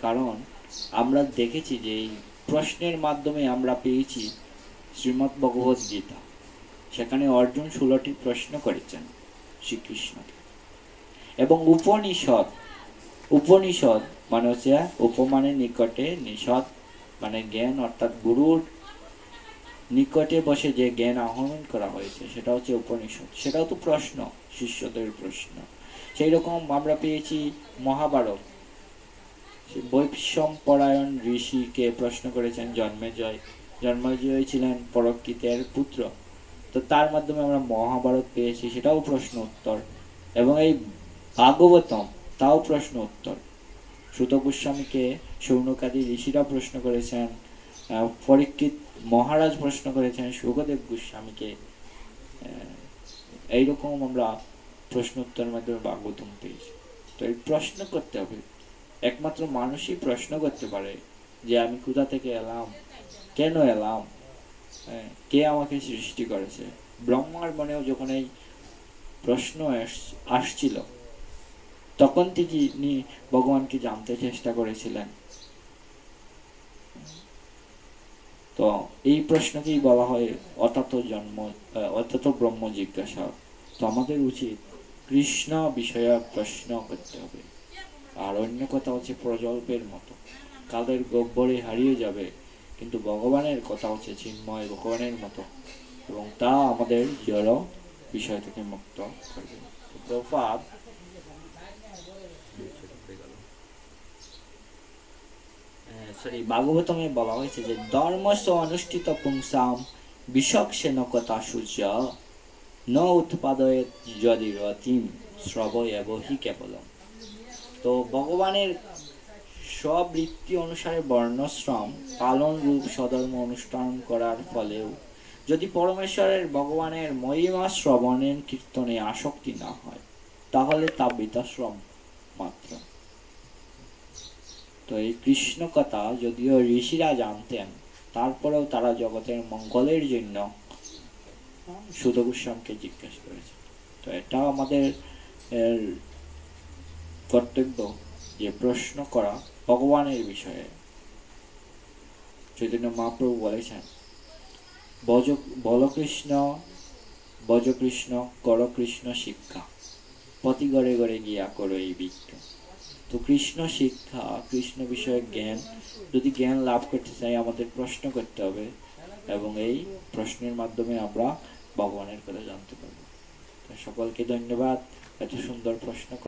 কারণ আমরা দেখেছি যে এই প্রশ্নের মাধ্যমে আমরা পেয়েছি শ্রীমদ্ ভগবত গীতা। সেখানে অর্জুন 16টি প্রশ্ন করেছেন শ্রীকৃষ্ণকে। এবং উপনিষদ মানে হচ্ছে উপমানের নিকটে, নিষদ মানে জ্ঞান, অর্থাৎ গুরুর নিকটে বসে যে জ্ঞান আহরণ করা হয়েছে সেটা হচ্ছে উপনিষদ। সেটাও তো প্রশ্ন, শিষ্যদের প্রশ্ন। সেই রকম আমরা পেয়েছি মহাভারত। বৈষম্য পরায়ণ ঋষিকে প্রশ্ন করেছেন জন্মেজয়। জন্মেজয় ছিলেন পরকীতের পুত্র, তো তার মাধ্যমে আমরা মহাভারত পেয়েছি, সেটাও প্রশ্ন উত্তর। এবং এই ভাগবতম, তাও প্রশ্ন উত্তর। সুত গোস্বামীকে শৌনকাদি ঋষিরা প্রশ্ন করেছেন, পরীক্ষিত মহারাজ প্রশ্ন করেছেন সুখদেব গোস্বামীকে। এইরকম আমরা প্রশ্ন উত্তরের মাধ্যমে ভাগবতম পেয়েছি। তো এই প্রশ্ন করতে হবে, একমাত্র মানুষই প্রশ্ন করতে পারে যে আমি কোথা থেকে এলাম, কেন এলাম, কে আমাকে সৃষ্টি করেছে। ব্রহ্মার মনেও যখন এই প্রশ্ন আসছিল তখন তিনি ভগবানকে জানতে চেষ্টা করেছিলেন। তো এই প্রশ্নকেই বলা হয় অতত ব্রহ্ম জিজ্ঞাসা। তো আমাদের উচিত কৃষ্ণ বিষয়ক প্রশ্ন করতে হবে। আর অন্য কথা হচ্ছে প্রজল্পের মতো, কালের গহ্বরে হারিয়ে যাবে, কিন্তু ভগবানের কথা হচ্ছে চিন্ময় ভগবানের মতো, এবং তা আমাদের জড় বিষয় থেকে মুক্ত করবে। প্রপাত ভাগবতমে বলা হয়েছে যে ধর্মস্য অনুষ্ঠিত পুংসাম বিশক্ষেন কথা সূর্য ন উৎপাদয়েৎ যদি রতিম শ্রবয়েব হি কেবলম। তো ভগবানের স্ববৃত্তি অনুসারে বর্ণশ্রম পালন রূপ স্বধর্ম অনুষ্ঠান করার ফলেও যদি পরমেশ্বরের ভগবানের মহিমা শ্রবণের কীর্তনে আসক্তি না হয়, তাহলে তা বৃথাশ্রম মাত্র। তো এই কৃষ্ণ কথা যদিও ঋষিরা জানতেন, তারপরেও তারা জগতের মঙ্গলের জন্য সুত গোস্বামীকে জিজ্ঞাসা করেছে। তো এটা আমাদের কর্তব্য যে প্রশ্ন করা ভগবানের বিষয়ে। চৈতন্য মহাপ্রভু বলেছেন, ভজ কৃষ্ণ কর কৃষ্ণ শিক্ষা, প্রতি ঘরে ঘরে গিয়া করো এই ভিক্ষা। তো কৃষ্ণ শিক্ষা, কৃষ্ণ বিষয়ক জ্ঞান, যদি জ্ঞান লাভ করতে চাই আমাদের প্রশ্ন করতে হবে, এবং এই প্রশ্নের মাধ্যমে আমরা ভগবানের কথা জানতে পারবো। সকলকে ধন্যবাদ এত সুন্দর প্রশ্ন